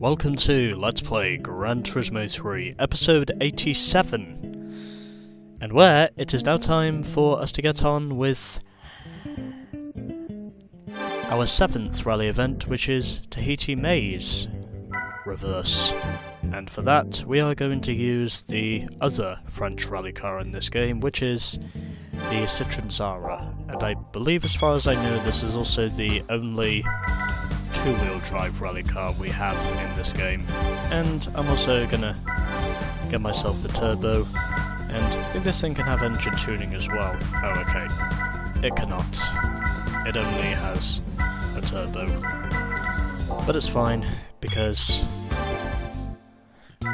welcome to Let's Play Gran Turismo 3, episode 87, and where it is now time for us to get on with our 7th rally event, which is Tahiti Maze Reverse. And for that, we are going to use the other French rally car in this game, which is the Citroën Zara. And I believe, as far as I know, this is also the only two-wheel drive rally car we have in this game. And I'm also gonna get myself the turbo, and I think this thing can have engine tuning as well. Oh, okay. It cannot. It only has a turbo. But it's fine, because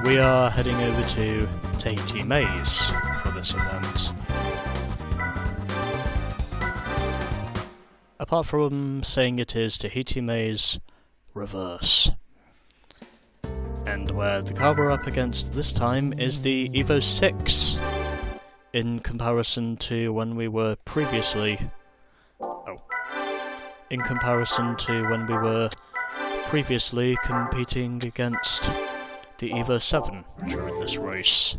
we are heading over to Tahiti Maze for this event. Apart from saying it is Tahiti Maze Reverse. And where the car we're up against this time is the Evo 6, in comparison to when we were previously... competing against the Evo 7 during this race.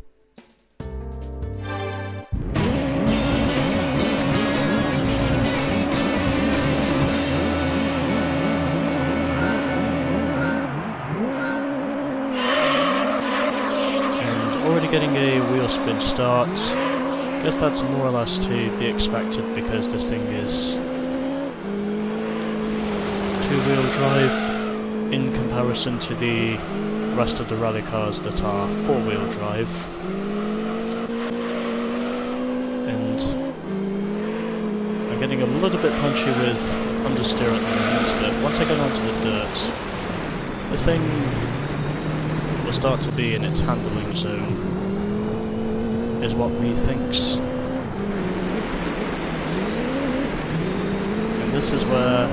Already getting a wheel spin start. Guess that's more or less to be expected because this thing is two-wheel drive in comparison to the rest of the rally cars that are four-wheel drive. And I'm getting a little bit punchy with understeer at the moment, but once I get onto the dirt, this thing will start to be in its handling zone, is what me thinks. And this is where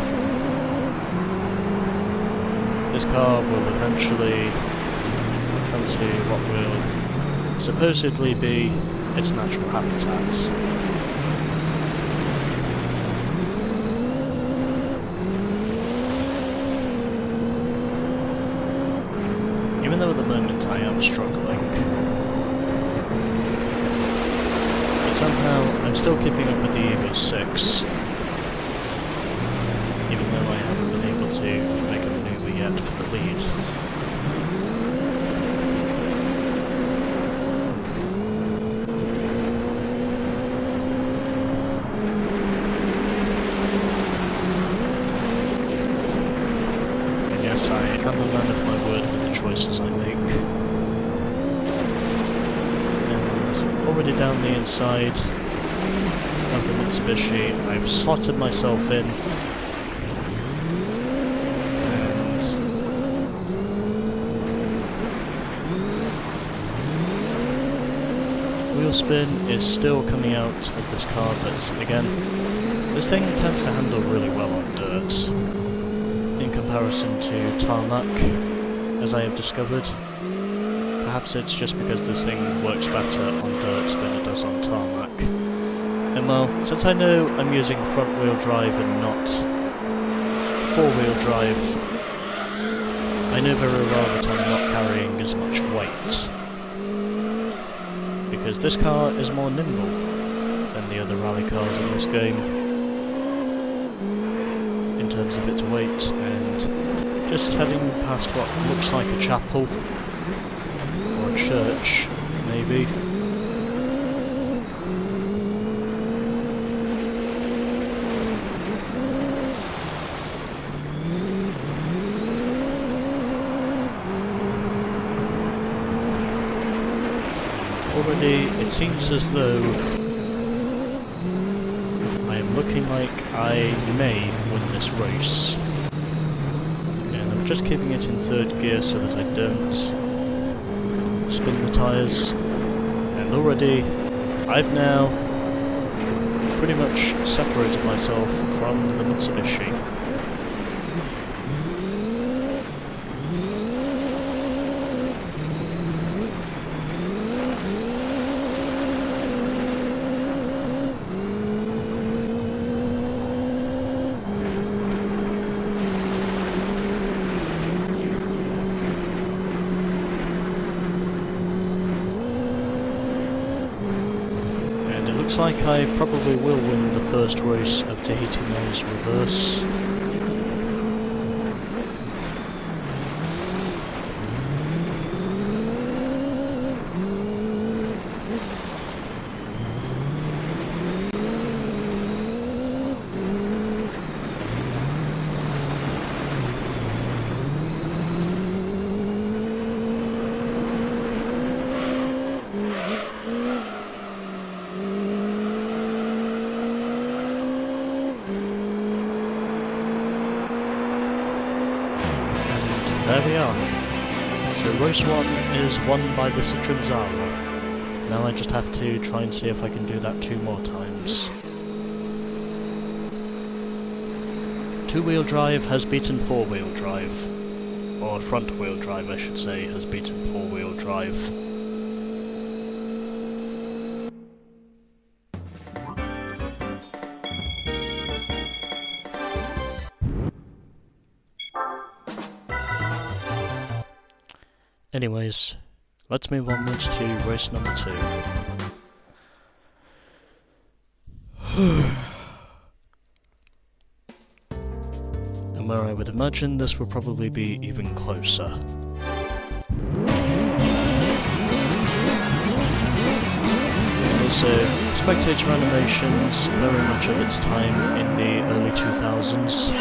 this car will eventually come to what will supposedly be its natural habitat. Even though at the moment I am struggling, but somehow I'm still keeping up with the Evo 6, even though I haven't been able to make a maneuver yet for the lead. And yes, I am a man of my word with the choices I make. And already down the inside of the Mitsubishi, I've slotted myself in, and wheel spin is still coming out of this car, but again, this thing tends to handle really well on dirt in comparison to tarmac, as I have discovered. Perhaps it's just because this thing works better on dirt than it does on tarmac. And well, since I know I'm using front-wheel drive and not four-wheel drive, I know very well that I'm not carrying as much weight, because this car is more nimble than the other rally cars in this game in terms of its weight. And just heading past what looks like a chapel, or a church, maybe. Already, it seems as though I am looking like I may win this race. And I'm just keeping it in third gear so that I don't spin the tyres. And already, I've now pretty much separated myself from the Mitsubishi. like I probably will win the first race of Tahiti Maze Reverse. There we are. So race 1 is won by the Citroen Zara. Now I just have to try and see if I can do that 2 more times. Two-wheel drive has beaten four-wheel drive. Or front-wheel drive, I should say, has beaten four-wheel drive. Anyways, let's move onwards to race number 2. And where I would imagine this will probably be even closer. Also, spectator animations, very much of its time in the early 2000s.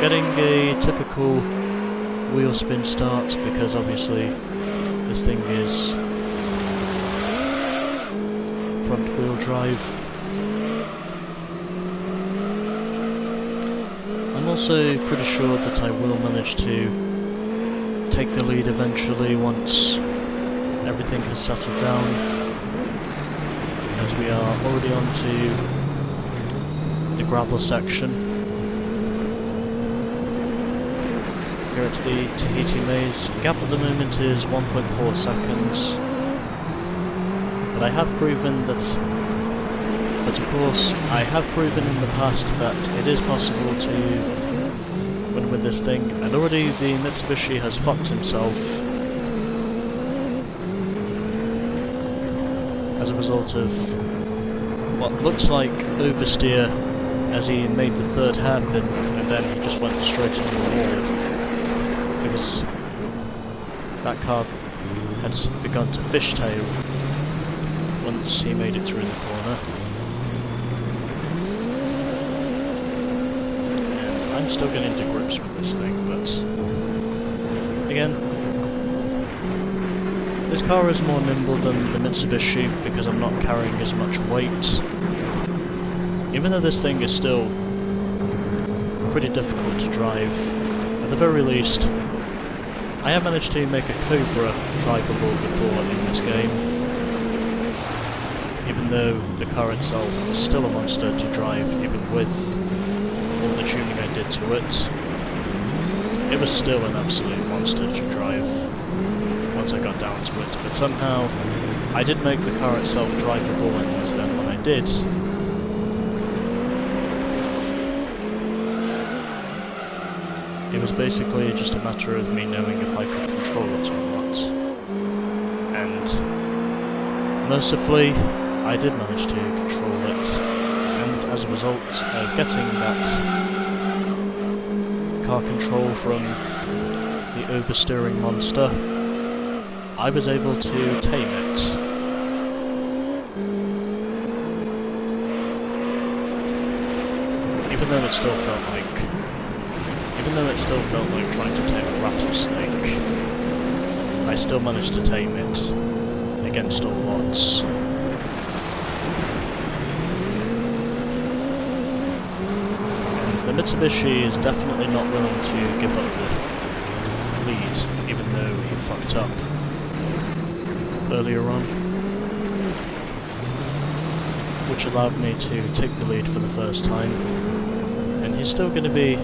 Getting a typical wheel spin start, because obviously this thing is front wheel drive. I'm also pretty sure that I will manage to take the lead eventually once everything has settled down, as we are already on to the gravel section. Here at the Tahiti Maze. Gap at the moment is 1.4 seconds. But I have proven that... But of course, I have proven in the past that it is possible to win with this thing, and already the Mitsubishi has fucked himself as a result of what looks like oversteer as he made the third hairpin, and then he just went straight into the wall. Because that car had begun to fishtail once he made it through the corner. And I'm still getting to grips with this thing, but again, this car is more nimble than the Mitsubishi because I'm not carrying as much weight. Even though this thing is still pretty difficult to drive, at the very least, I have managed to make a Cobra drivable before in this game, even though the car itself is still a monster to drive, even with all the tuning I did to it. It was still an absolute monster to drive once I got down to it, but somehow I did make the car itself drivable, and it was then when I did, it was basically just a matter of me knowing if I could control it or not. And mercifully, I did manage to control it, and as a result of getting that car control from the oversteering monster, I was able to tame it. Even though it still felt like trying to tame a rattlesnake, I still managed to tame it against all odds. And the Mitsubishi is definitely not willing to give up the lead, even though he fucked up earlier on, which allowed me to take the lead for the first time. And he's still going to be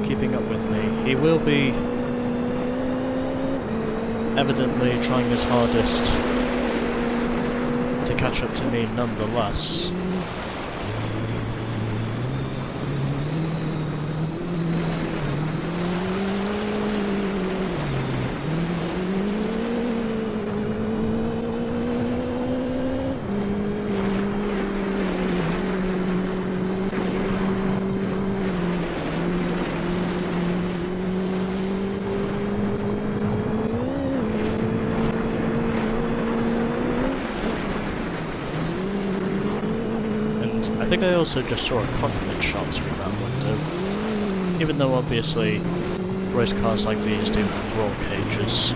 keeping up with me. He will be evidently trying his hardest to catch up to me nonetheless. think I also just saw a cockpit shot through that window. Even though obviously race cars like these do have roll cages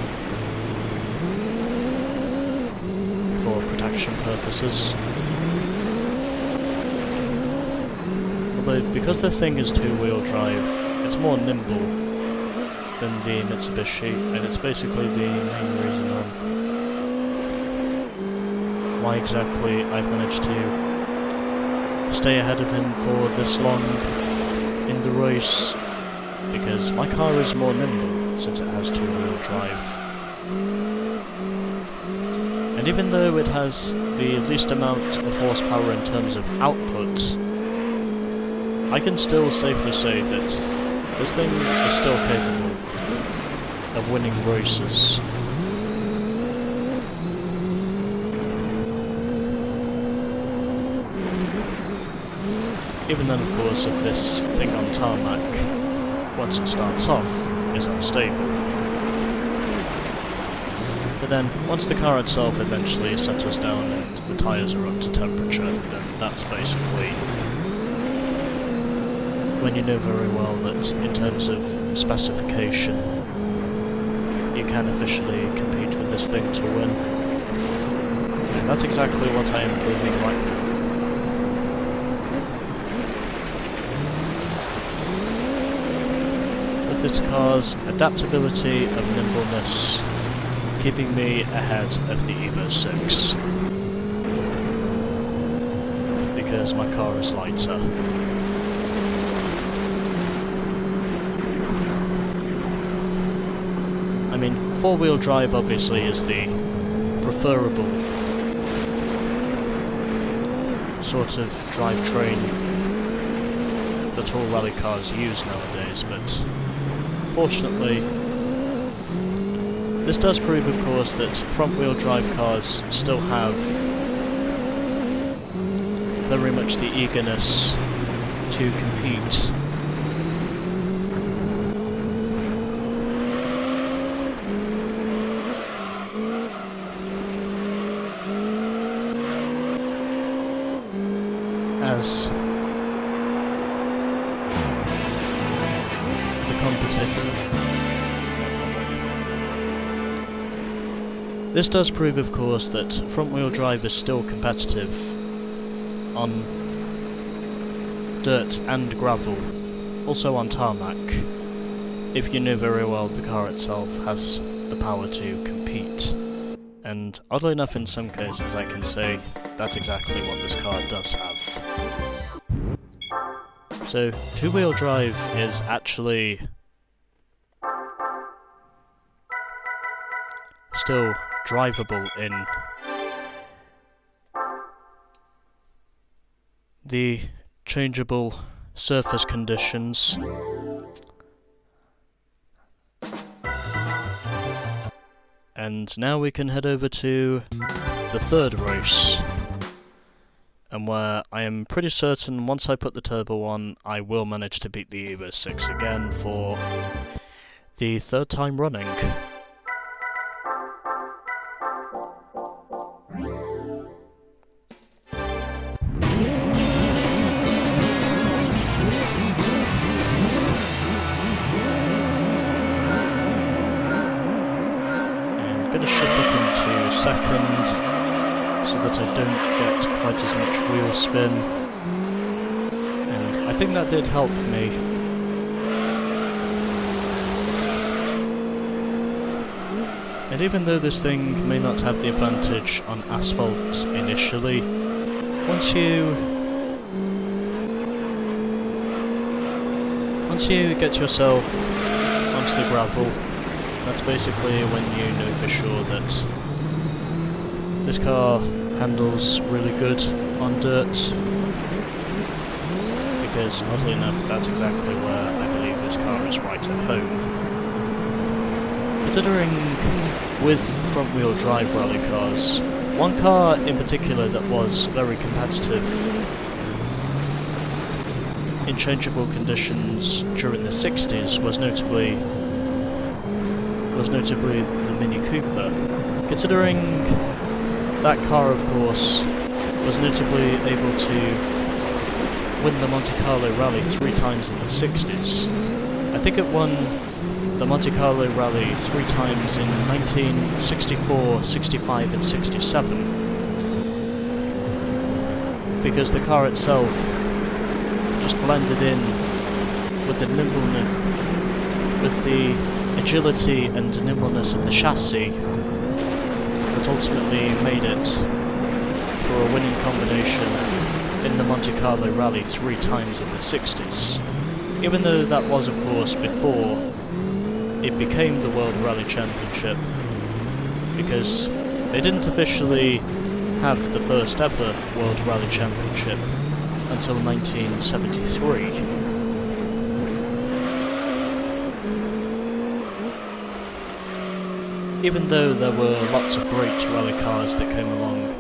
for protection purposes. Although, because this thing is two-wheel drive, it's more nimble than the Mitsubishi, and it's basically the main reason why exactly I've managed to stay ahead of him for this long in the race, because my car is more nimble since it has two-wheel drive. And even though it has the least amount of horsepower in terms of output, I can still safely say that this thing is still capable of winning races. Even then, of course, if this thing on tarmac, once it starts off, is unstable. But then, once the car itself eventually settles down and the tyres are up to temperature, then that's basically when you know very well that in terms of specification you can officially compete with this thing to win. And that's exactly what I am proving right now. With this car's adaptability and nimbleness keeping me ahead of the Evo 6. Because my car is lighter. I mean, four-wheel drive obviously is the preferable sort of drivetrain that all rally cars use nowadays, but fortunately this does prove, of course, that front-wheel drive cars still have very much the eagerness to compete. As the competition. This does prove, of course, that front-wheel drive is still competitive on dirt and gravel, also on tarmac, if you know very well the car itself has the power to compete. And oddly enough, in some cases I can say that's exactly what this car does have. So, two-wheel drive is actually still drivable in the changeable surface conditions. And now we can head over to the third race, and where I am pretty certain once I put the turbo on, I will manage to beat the Evo 6 again for the third time running. I'm going to shift up into second, so that I don't get quite as much wheel spin, and I think that did help me. And even though this thing may not have the advantage on asphalt initially, once you get yourself onto the gravel, that's basically when you know for sure that this car handles really good on dirt, because oddly enough that's exactly where I believe this car is right at home. Considering with front-wheel drive rally cars, one car in particular that was very competitive in changeable conditions during the 60s was notably the Mini Cooper. Considering that car, of course, was notably able to win the Monte Carlo Rally 3 times in the 60s. I think it won the Monte Carlo Rally 3 times in 1964, 65 and 67. Because the car itself just blended in with the nimbleness, with the agility and nimbleness of the chassis that ultimately made it for a winning combination in the Monte Carlo Rally 3 times in the 60s. Even though that was, of course, before it became the World Rally Championship, because they didn't officially have the first ever World Rally Championship until 1973. Even though there were lots of great rally cars that came along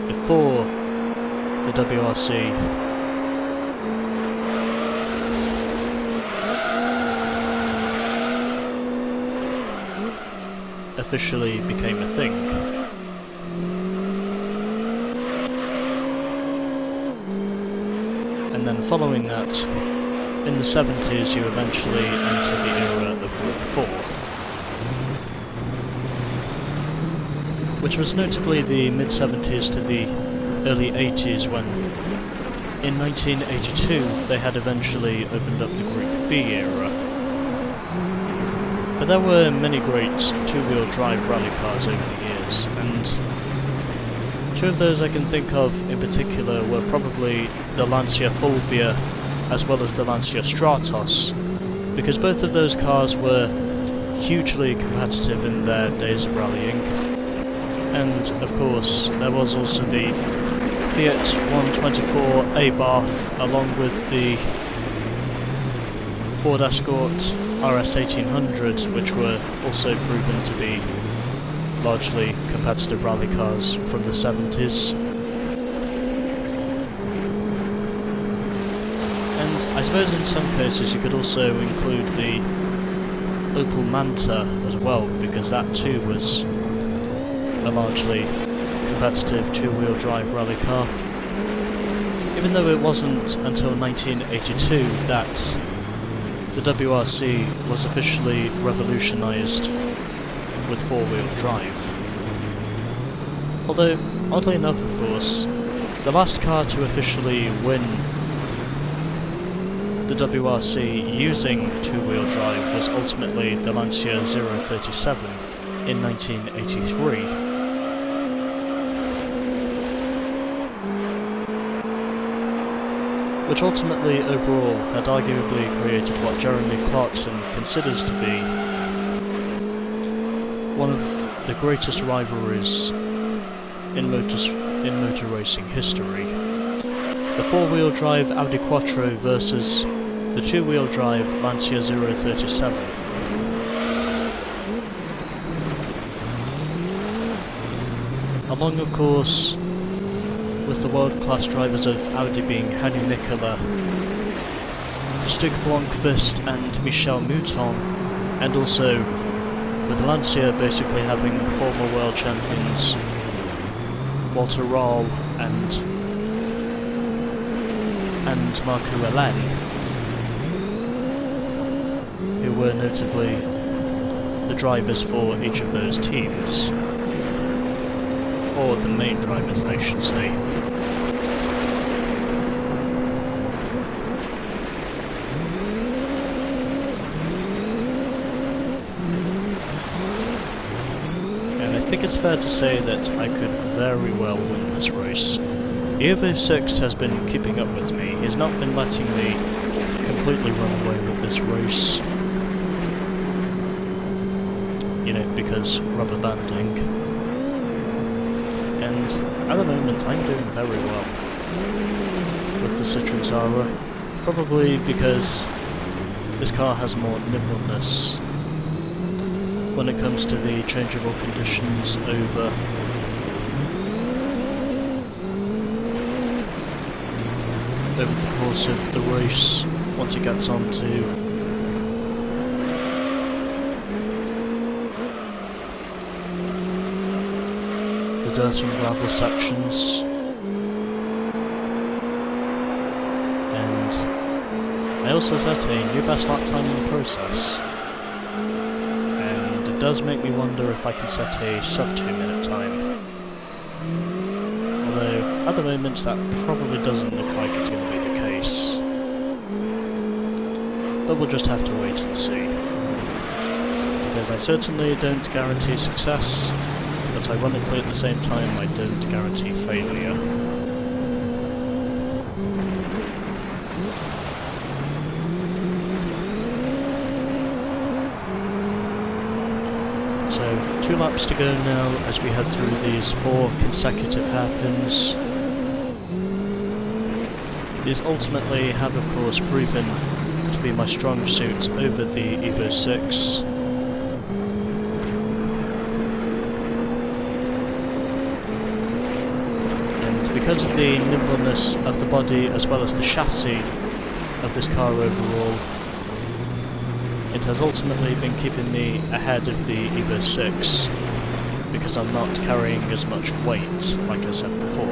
before the WRC, officially became a thing. And then following that, in the 70s you eventually enter the era of Group 4, which was notably the mid-70s to the early 80s when, in 1982, they had eventually opened up the Group B era. But there were many great two-wheel drive rally cars over the years, and two of those I can think of in particular were probably the Lancia Fulvia as well as the Lancia Stratos, because both of those cars were hugely competitive in their days of rallying. And of course there was also the Fiat 124 Abarth along with the Ford Escort RS 1800, which were also proven to be largely competitive rally cars from the 70s. And I suppose in some cases you could also include the Opel Manta as well, because that too was a largely competitive two-wheel drive rally car. Even though it wasn't until 1982 that the WRC was officially revolutionised with four-wheel drive. Although, oddly enough of course, the last car to officially win the WRC using two-wheel drive was ultimately the Lancia 037 in 1983. Which ultimately, overall, had arguably created what Jeremy Clarkson considers to be one of the greatest rivalries in motor racing history. The four-wheel drive Audi Quattro versus the two-wheel drive Lancia 037. Along, of course, with the world-class drivers of Audi being Hannu Mikkola, Stig Blomqvist and Michel Mouton, and also with Lancia basically having former world champions Walter Röhrl and Marco Elen, who were notably the drivers for each of those teams. Or the main drivers, I should say. And I think it's fair to say that I could very well win this race. The Evo 6 has been keeping up with me. He's not been letting me completely run away with this race. You know, because rubber banding. And at the moment I'm doing very well with the Citroen Zara, probably because this car has more nimbleness when it comes to the changeable conditions over the course of the race once it gets onto dirt and gravel sections. I also set a new best lap time in the process, and it does make me wonder if I can set a sub 2 minute time. Although, at the moment that probably doesn't look like it's going to be the case. But we'll just have to wait and see. Because I certainly don't guarantee success, but ironically at the same time I don't guarantee failure. So, 2 laps to go now as we head through these 4 consecutive hairpins. These ultimately have of course proven to be my strong suit over the Evo 6. And because of the nimbleness of the body as well as the chassis of this car overall, it has ultimately been keeping me ahead of the Evo 6 because I'm not carrying as much weight, like I said before.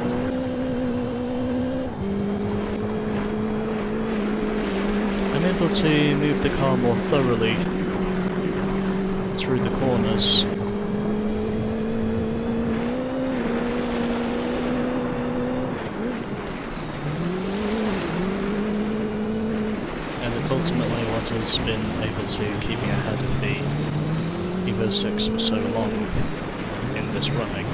I'm able to move the car more thoroughly through the corners. It's ultimately what has been able to keep me ahead of the Evo 6 for so long in this running.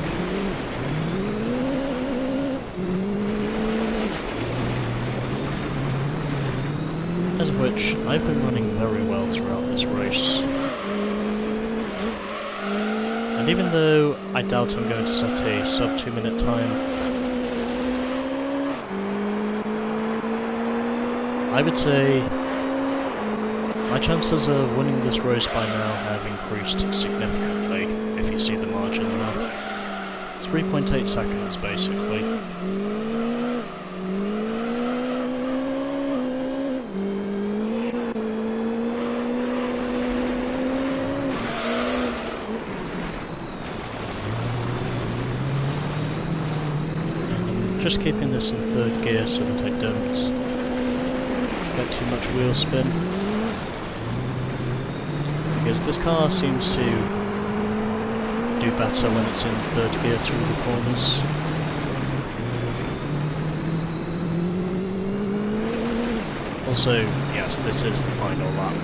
As of which, I've been running very well throughout this race. And even though I doubt I'm going to set a sub 2 minute time, I would say my chances of winning this race by now have increased significantly, if you see the margin there. 3.8 seconds, basically. And I'm just keeping this in 3rd gear so that I don't get too much wheel spin. Because this car seems to do better when it's in 3rd gear through the corners. Also, yes, this is the final lap.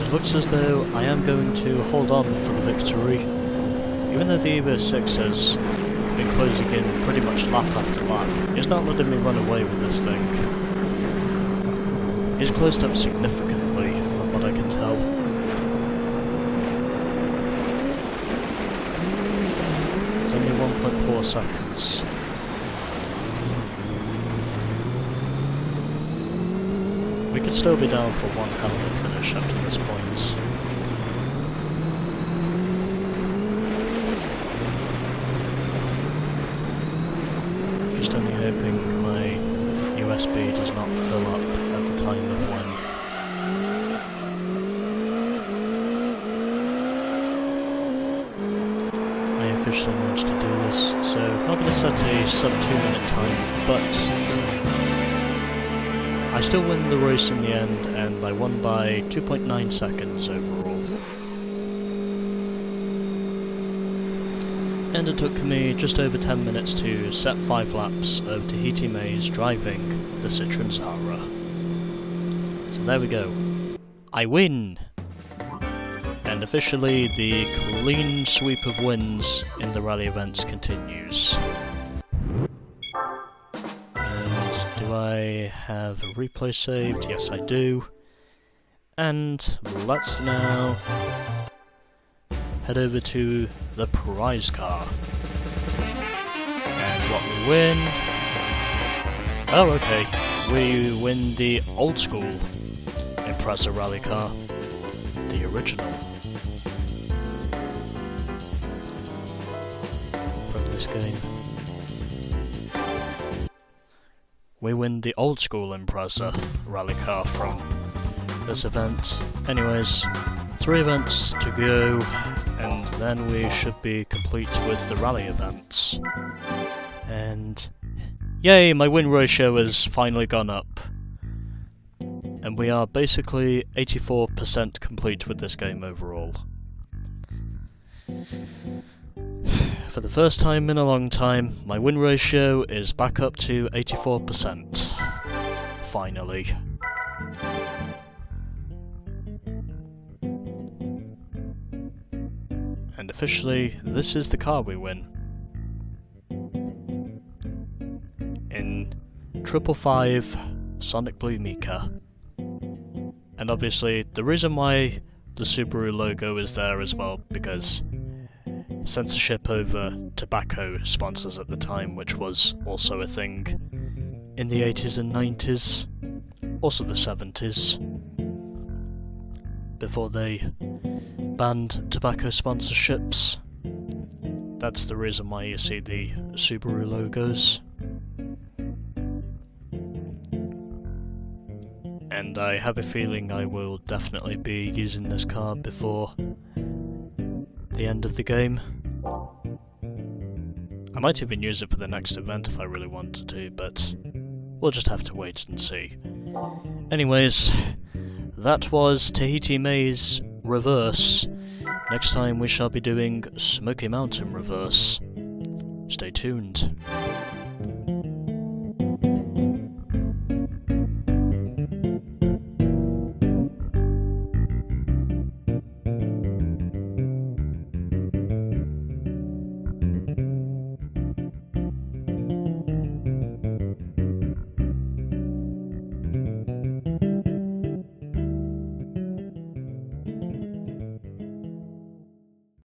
It looks as though I am going to hold on for the victory. Even though the Evo 6 has been closing in pretty much lap after lap, it's not letting me run away with this thing. It's closed up significantly, from what I can tell. It's only 1.4 seconds. We could still be down for one hell of a finish up to this point. Just only hoping my USB does not fill up at the time of when I officially managed to do this. So, I'm not going to set a sub 2 minute time, but I still win the race in the end, and I won by 2.9 seconds overall. And it took me just over 10 minutes to set 5 laps of Tahiti Maze driving the Citroen Zara. So there we go. I win! And officially the clean sweep of wins in the rally events continues. Do I have a replay saved? Yes, I do. And let's now head over to the prize car. And what we win... Oh, okay. We win the old school Impreza rally car. The original. From the this game. We win the old school Impreza rally car from this event. Anyways, 3 events to go, and then we should be complete with the rally events. And yay, my win ratio has finally gone up. And we are basically 84% complete with this game overall. For the first time in a long time, my win ratio is back up to 84%. Finally. And officially, this is the car we win. In 555 Sonic Blue Mika. And obviously, the reason why the Subaru logo is there as well, because censorship over tobacco sponsors at the time, which was also a thing in the 80s and 90s, also the 70s, before they banned tobacco sponsorships. That's the reason why you see the Subaru logos. And I have a feeling I will definitely be using this car before the end of the game. I might even use it for the next event if I really wanted to, but we'll just have to wait and see. Anyways, that was Tahiti Maze Reverse. Next time we shall be doing Smoky Mountain Reverse. Stay tuned.